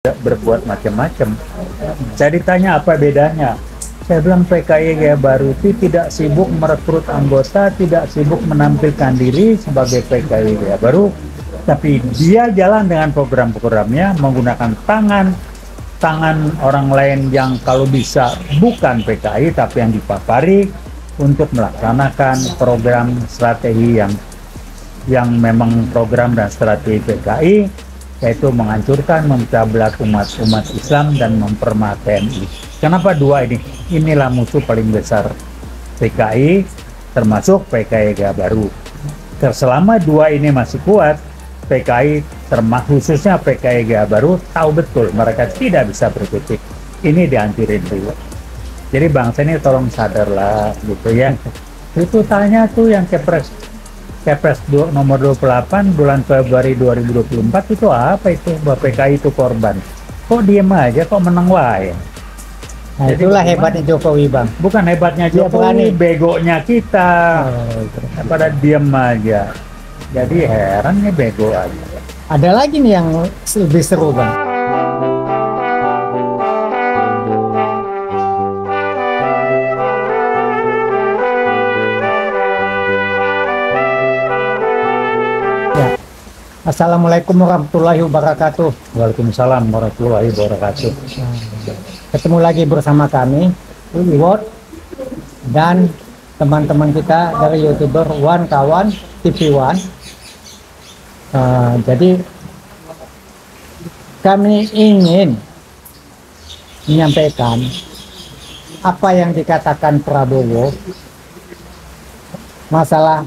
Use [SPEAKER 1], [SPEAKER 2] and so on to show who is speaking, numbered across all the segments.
[SPEAKER 1] berbuat macam-macam. Saya ditanya apa bedanya. Saya bilang PKI Gaya Baru itu tidak sibuk merekrut anggota, tidak sibuk menampilkan diri sebagai PKI Gaya Baru, tapi dia jalan dengan program-programnya menggunakan tangan orang lain yang kalau bisa bukan PKI tapi yang dipapari untuk melaksanakan program strategi yang memang program dan strategi PKI, yaitu menghancurkan, memecah belah umat Islam dan mempermak TNI. Kenapa dua ini? Inilah musuh paling besar PKI, termasuk PKI Gaya Baru. Selama dua ini masih kuat, PKI, khususnya PKI Gaya Baru, tahu betul mereka tidak bisa berkutik. Ini dihancurin dulu. Jadi bangsa ini tolong sadarlah, gitu ya. Itu tanya tuh yang Kepres nomor 28 bulan Februari 2024 itu apa itu? Bahwa PKI itu korban. Kok diem aja, kok menang wae?
[SPEAKER 2] Nah, itulah hebatnya Jokowi, Bang.
[SPEAKER 1] Bukan hebatnya Jokowi, begonya kita. Pada diem aja. Jadi heran nih, bego aja.
[SPEAKER 2] Ada lagi nih yang lebih seru, Bang. Assalamualaikum warahmatullahi wabarakatuh.
[SPEAKER 1] Waalaikumsalam warahmatullahi wabarakatuh.
[SPEAKER 2] Ketemu lagi bersama kami, Iwot, dan teman-teman kita dari YouTuber One Kawan TV One. Jadi kami ingin menyampaikan apa yang dikatakan Prabowo masalah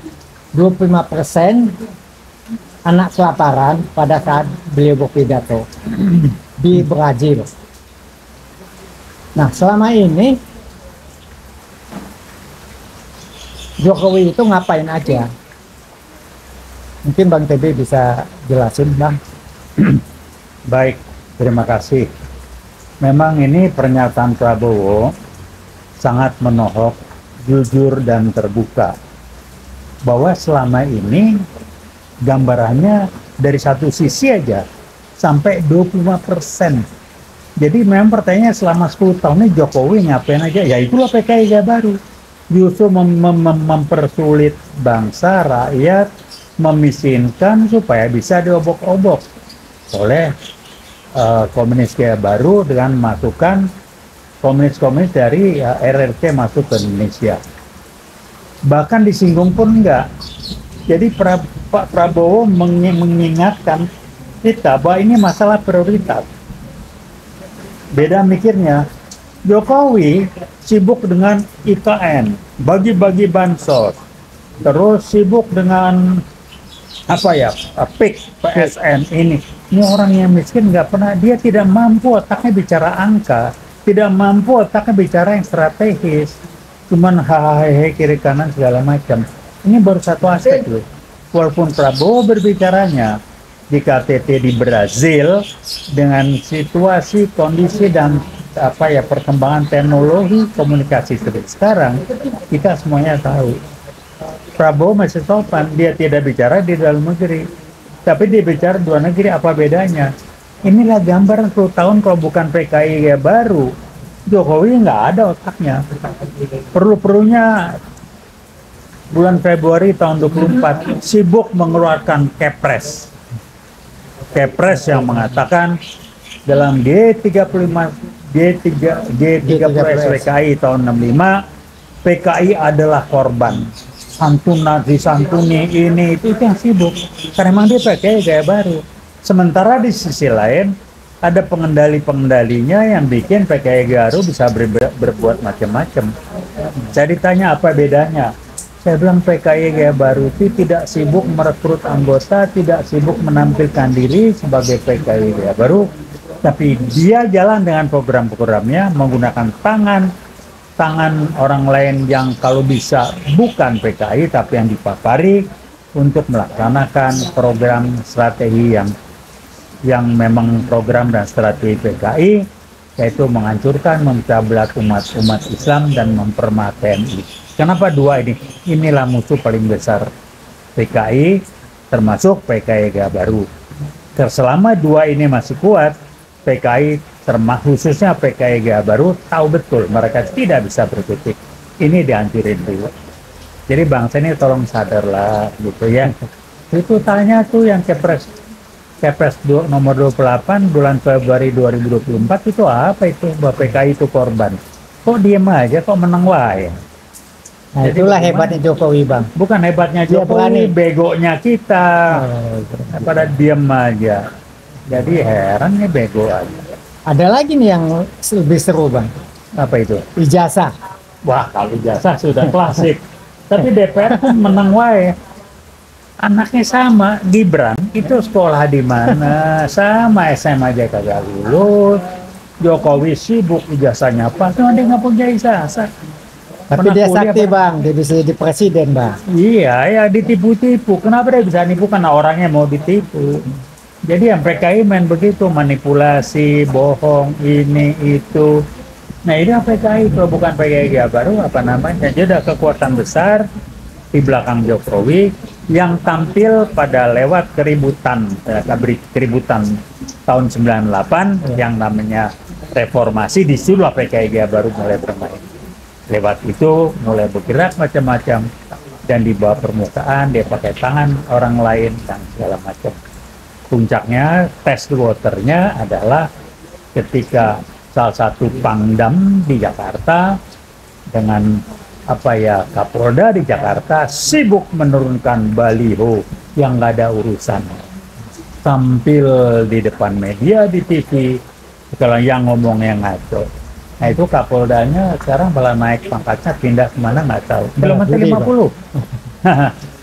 [SPEAKER 2] 25% anak kelaparan pada saat beliau berpidato di Brazil. Nah, selama ini Jokowi itu ngapain aja? Mungkin Bang TB bisa jelasin, Bang.
[SPEAKER 1] Baik, terima kasih. Memang ini pernyataan Prabowo sangat menohok, jujur dan terbuka, bahwa selama ini gambarannya dari satu sisi aja sampai 25%. Jadi memang pertanyaannya selama 10 tahun ini Jokowi ngapain aja? Ya itulah PKI Gaya Baru. Justru mempersulit bangsa, rakyat, memiskinkan supaya bisa diobok-obok oleh komunis Gaya Baru dengan masukkan komunis-komunis dari RRC masuk ke Indonesia. Bahkan disinggung pun enggak. Jadi Pak Prabowo mengingatkan kita bahwa ini masalah prioritas. Beda mikirnya. Jokowi sibuk dengan IKN, bagi-bagi bansos, terus sibuk dengan PIK, PSN ini. Ini orang yang miskin nggak pernah, dia tidak mampu otaknya bicara angka, tidak mampu otaknya bicara yang strategis, cuman hahaha kiri kanan segala macam. Ini baru satu aspek loh. Walaupun Prabowo berbicaranya di KTT di Brazil dengan situasi, kondisi dan perkembangan teknologi komunikasi seperti sekarang, kita semuanya tahu. Prabowo masih sopan, dia tidak bicara di dalam negeri, tapi dia bicara di luar negeri. Apa bedanya? Inilah gambaran 10 tahun kalau bukan PKI Gaya Baru, Jokowi nggak ada otaknya. Perlu-perlunya bulan Februari tahun 24 sibuk mengeluarkan Kepres yang mengatakan dalam G30 SPKI tahun 65 PKI adalah korban, disantuni ini itu yang sibuk karena memang dia PKI Gaya Baru. Sementara di sisi lain ada pengendalinya yang bikin PKI Gaya Baru bisa berbuat macam-macam. Saya ditanya apa bedanya. Saya bilang PKI Gaya Baru itu tidak sibuk merekrut anggota, tidak sibuk menampilkan diri sebagai PKI Gaya Baru, tapi dia jalan dengan program-programnya menggunakan tangan orang lain yang kalau bisa bukan PKI tapi yang dipapari untuk melaksanakan program strategi yang memang program dan strategi PKI, yaitu menghancurkan, memecah belah umat Islam dan mempermak TNI. Kenapa dua ini? Inilah musuh paling besar PKI, termasuk PKI Gaya Baru. Selama dua ini masih kuat, PKI khususnya PKI Gaya Baru tahu betul mereka tidak bisa berkutik. Ini dihancurin dulu. Jadi bangsa ini tolong sadarlah gitu ya. Itu tanya tuh yang Kepres nomor 28 bulan Februari 2024 itu apa itu bahwa PKI itu korban. Kok diem aja, kok menang wae.
[SPEAKER 2] Nah,
[SPEAKER 1] Jadi
[SPEAKER 2] itulah
[SPEAKER 1] bagaimana?
[SPEAKER 2] hebatnya Jokowi, Bang.
[SPEAKER 1] Bukan hebatnya
[SPEAKER 2] Dia berani.
[SPEAKER 1] Jokowi, begonya kita.
[SPEAKER 2] Oh,
[SPEAKER 1] Pada diem aja. Jadi heran nih bego aja.
[SPEAKER 2] ada lagi nih yang lebih seru, Bang.
[SPEAKER 1] Apa itu?
[SPEAKER 2] Ijazah.
[SPEAKER 1] Wah, kalau ijazah sudah klasik. Tapi DPR pun menang wae. Anaknya sama, Gibran itu sekolah di mana? Sama SMA aja kagak lulus. Jokowi sibuk ijazahnya apa? Cuma dia nggak punya ijazah.
[SPEAKER 2] Tapi
[SPEAKER 1] Pernah
[SPEAKER 2] dia
[SPEAKER 1] kuliah,
[SPEAKER 2] sakti, Bang. Dia bisa jadi presiden, Bang.
[SPEAKER 1] Iya, ya ditipu-tipu. Kenapa dia bisa nipu? Karena orangnya mau ditipu. Jadi yang PKI main begitu, manipulasi, bohong, ini, itu. Nah ini yang PKI, kalau bukan PKI Gaya Baru, apa namanya? Dia ada kekuatan besar di belakang Jokowi yang tampil pada lewat keributan tahun 98 yang namanya reformasi. Disitulah PKI Gaya Baru mulai bermain. Lewat itu mulai bergerak macam-macam dan di bawah permukaan dia pakai tangan orang lain dan segala macam. Puncaknya test waternya adalah ketika salah satu Pangdam di Jakarta dengan Kapolda di Jakarta sibuk menurunkan baliho yang nggak ada urusan, tampil di depan media di TV kalau yang ngomongnya ngaco. Nah itu Kapoldanya sekarang malah naik pangkatnya, pindah kemana nggak tahu. Kilometer 50.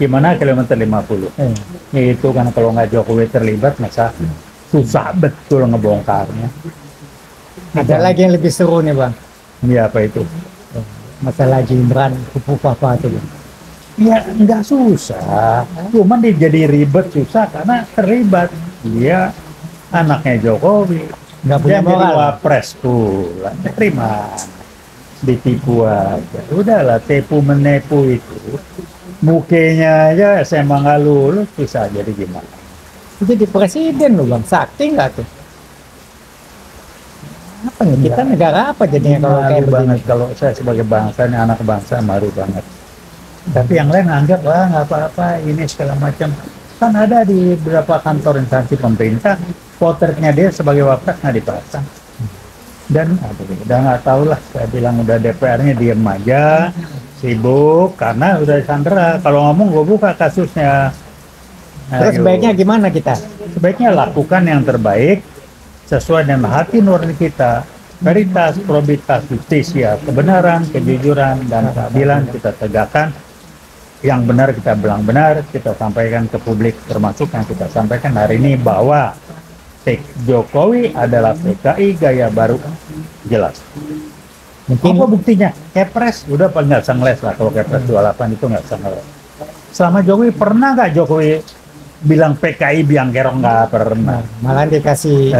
[SPEAKER 1] Gimana kilometer 50? Itu kan kalau nggak Jokowi terlibat masa susah betul ngebongkarnya.
[SPEAKER 2] Ada lagi yang lebih seru nih, Bang.
[SPEAKER 1] Iya, apa itu?
[SPEAKER 2] Masalah Gibran, kupu apa itu, Bang.
[SPEAKER 1] Ya nggak susah, cuman dia jadi ribet susah karena terlibat. Dia anaknya Jokowi.
[SPEAKER 2] Nggak punya
[SPEAKER 1] Dia jadi
[SPEAKER 2] moral.
[SPEAKER 1] wapres pula, terima, ditipu aja. Udahlah, tipu menepu itu, mukanya aja SMA nggak lulus, bisa jadi gimana?
[SPEAKER 2] Jadi presiden loh, Bang. Sakti nggak tuh? Apa nih? Kita negara apa jadinya kalau kayak
[SPEAKER 1] Malu
[SPEAKER 2] begini?
[SPEAKER 1] banget kalau saya sebagai bangsa, ini anak bangsa malu banget. Tapi yang lain anggap wah nggak apa-apa, ini segala macam. Kan ada di beberapa kantor instansi pemerintah, potretnya dia sebagai wapres nggak dipasang. Dan udah nggak tahu lah, saya bilang udah DPR-nya diem aja, sibuk karena udah disandera. Kalau ngomong gue buka kasusnya.
[SPEAKER 2] Terus
[SPEAKER 1] Ayo.
[SPEAKER 2] sebaiknya gimana kita?
[SPEAKER 1] Sebaiknya lakukan yang terbaik sesuai dengan hati nurani kita. Veritas, probitas, justisia, kebenaran, kejujuran, dan keadilan kita tegakkan. Yang benar kita bilang benar, kita sampaikan ke publik, termasuk yang kita sampaikan hari ini bahwa Jokowi adalah PKI Gaya Baru, jelas.
[SPEAKER 2] Mungkin
[SPEAKER 1] Apa buktinya? Kepres udah paling nggak sengles lah, kalau Kepres 28 itu nggak sengles. Selama Jokowi pernah nggak Jokowi bilang PKI biang kerok? Nggak pernah.
[SPEAKER 2] malah dikasih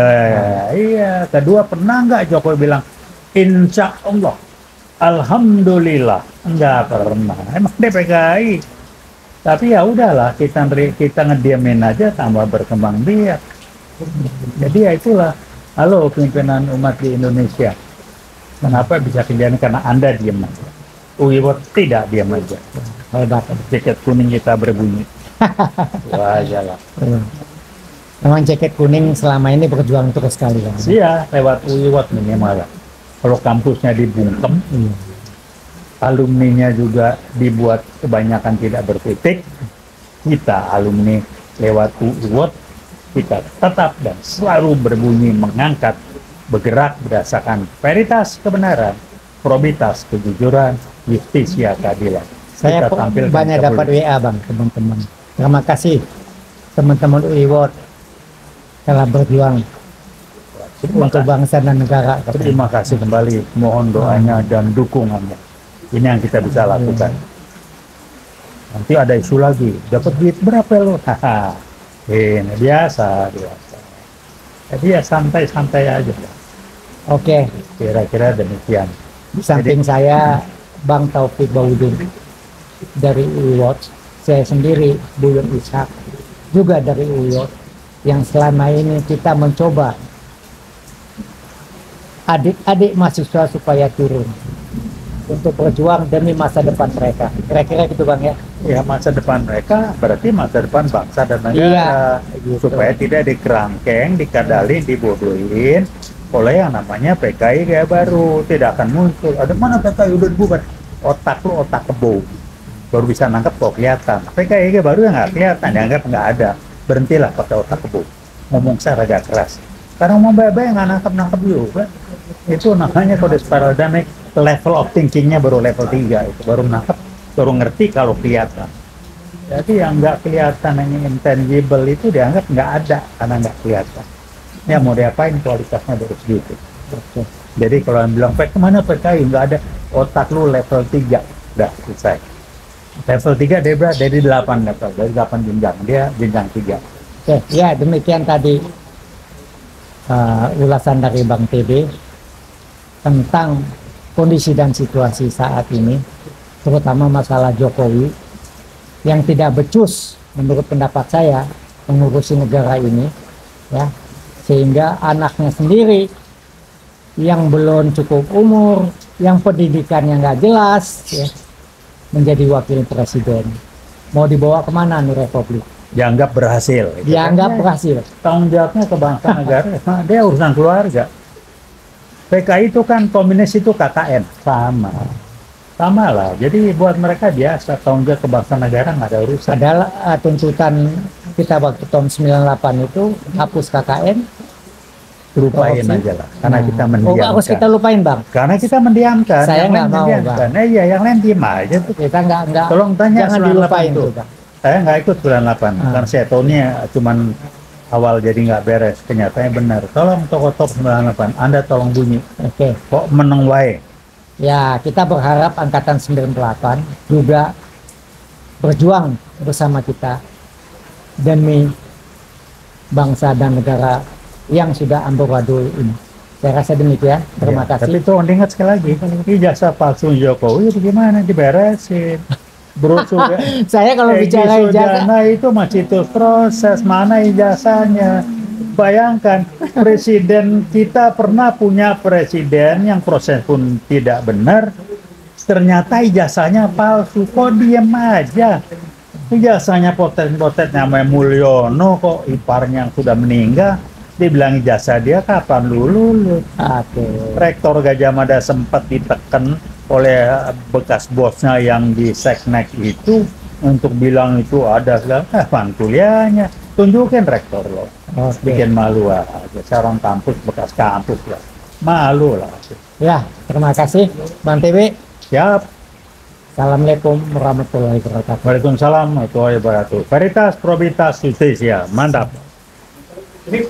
[SPEAKER 1] Iya. Kedua, pernah nggak Jokowi bilang insya Allah, alhamdulillah? Nggak pernah. Emang dia PKI. Tapi ya udahlah, kita ngediamin aja, tambah berkembang biak. Jadi ya itulah, halo pimpinan umat di Indonesia. Kenapa bisa kejadian? Karena Anda diam aja. Uiwot tidak diam aja.
[SPEAKER 2] hebat.
[SPEAKER 1] Jaket kuning kita berbunyi. Wah, jalan.
[SPEAKER 2] Memang jaket kuning selama ini berjuang terus sekali, Bang.
[SPEAKER 1] Iya, lewat Uiwot minimal. Kalau kampusnya dibungkem, alumninya juga dibuat kebanyakan tidak bertitik, kita alumni lewat Uiwot, kita tetap dan selalu berbunyi, mengangkat, bergerak berdasarkan veritas, kebenaran, probitas, kejujuran, justisia, keadilan.
[SPEAKER 2] Saya
[SPEAKER 1] Kita tampilkan
[SPEAKER 2] banyak
[SPEAKER 1] ke
[SPEAKER 2] dapat
[SPEAKER 1] publik.
[SPEAKER 2] WA, Bang, teman-teman. Terima kasih teman-teman UIWOT telah berjuang untuk bangsa dan negara.
[SPEAKER 1] Terima kasih kembali, mohon doanya dan dukungannya. Ini yang kita bisa lakukan. Nanti ada isu lagi, dapat duit berapa lo? Haha, ini biasa. Jadi ya santai-santai aja.
[SPEAKER 2] Oke,
[SPEAKER 1] Kira-kira demikian.
[SPEAKER 2] di samping saya Bang Taufik Baudin dari UIWOT, saya sendiri Buyut Ishak juga dari UIWOT, yang selama ini kita mencoba adik-adik mahasiswa supaya turun untuk berjuang demi masa depan mereka. Kira-kira gitu Bang ya.
[SPEAKER 1] Ya, masa depan mereka berarti masa depan bangsa dan negara.
[SPEAKER 2] Iya, gitu.
[SPEAKER 1] Supaya tidak dikerangkeng, dikadalin, dibodohin oleh yang namanya PKI Gaya Baru. Tidak akan muncul. Ada mana PKI udah bubar? Otak lu otak kebo. Baru bisa nangkep kok kelihatan. PKI Gaya Baru yang nggak kelihatan, dianggap nggak ada. Berhentilah pakai otak kebo. Ngomong secara agak keras. Karena mau yang nggak nangkep juga. Itu namanya kode spiral dynamic. Level of thinkingnya baru level 3. Itu baru nangkep, baru ngerti kalau kelihatan. Jadi yang nggak kelihatan, yang intangible itu dianggap nggak ada karena nggak kelihatan. Ya mau diapain, kualitasnya baru segitu.
[SPEAKER 2] Oke.
[SPEAKER 1] Jadi kalau yang bilang kemana PKI, nggak ada, otak lu level 3 udah selesai. Level 3 dia dari 8 level, dari 8 jenjang, dia jenjang 3.
[SPEAKER 2] Oke, ya demikian tadi ulasan dari Bang TB tentang kondisi dan situasi saat ini, terutama masalah Jokowi yang tidak becus menurut pendapat saya mengurusi negara ini, ya, sehingga anaknya sendiri yang belum cukup umur, yang pendidikannya nggak jelas, ya, menjadi wakil presiden. Mau dibawa kemana nih Republik?
[SPEAKER 1] Dianggap berhasil. Gitu.
[SPEAKER 2] Dianggap berhasil.
[SPEAKER 1] Tanggung jawabnya ke bangsa negara, dia urusan keluarga. PKI itu kan komunis itu KKN, sama lah. Jadi buat mereka biasa, tanggung jawab ke bangsa negara nggak ada urusan.
[SPEAKER 2] Adalah tuntutan kita waktu tahun 98 itu hapus KKN,
[SPEAKER 1] Lupain
[SPEAKER 2] korupsi.
[SPEAKER 1] aja lah, karena kita
[SPEAKER 2] Oh,
[SPEAKER 1] mendiamkan.
[SPEAKER 2] harus kita lupain Bang.
[SPEAKER 1] Karena kita mendiamkan.
[SPEAKER 2] Saya
[SPEAKER 1] yang
[SPEAKER 2] nggak
[SPEAKER 1] lain
[SPEAKER 2] mau,
[SPEAKER 1] mendiamkan.
[SPEAKER 2] Bang.
[SPEAKER 1] Iya, yang lain diem aja tuh.
[SPEAKER 2] Kita nggak.
[SPEAKER 1] Tolong tanya
[SPEAKER 2] Jangan
[SPEAKER 1] 98
[SPEAKER 2] dilupain
[SPEAKER 1] tuh.
[SPEAKER 2] tuh Bang.
[SPEAKER 1] Saya nggak ikut 98, karena saya tahunya cuman awal jadi nggak beres. Kenyataannya benar. Tolong tokoh-tokoh 98, Anda tolong bunyi.
[SPEAKER 2] Oke.
[SPEAKER 1] Kok meneng wae?
[SPEAKER 2] Ya, kita berharap angkatan 98 juga berjuang bersama kita demi bangsa dan negara yang sudah amburadul ini. Saya rasa demikian. Terima
[SPEAKER 1] Ya,
[SPEAKER 2] kasih.
[SPEAKER 1] tapi tolong diingat sekali lagi, ijazah palsu Jokowi itu gimana? Diberesin. Brosur
[SPEAKER 2] Saya kalau bicara ijazah,
[SPEAKER 1] Sujana itu masih terus proses, mana ijazahnya? Bayangkan, presiden kita pernah punya presiden yang proses pun tidak benar, ternyata ijazahnya palsu. Kok diem aja? Ijazahnya potet-potet namanya Mulyono, kok iparnya yang sudah meninggal, dibilang ijazah dia kapan lulus.
[SPEAKER 2] oke.
[SPEAKER 1] Rektor Gajah Mada sempat ditekan oleh bekas bosnya yang di Seknek itu untuk bilang itu ada segala kapan kuliahnya, tunjukin rektor lo.
[SPEAKER 2] Oke.
[SPEAKER 1] Bikin malu aja, seorang kampus, bekas kampus lah, malu lah.
[SPEAKER 2] Ya, terima kasih Bang TB.
[SPEAKER 1] Siap.
[SPEAKER 2] Assalamualaikum warahmatullahi wabarakatuh.
[SPEAKER 1] Waalaikumsalam warahmatullahi wabarakatuh. Veritas, probitas, justisia, mantap.
[SPEAKER 2] Ini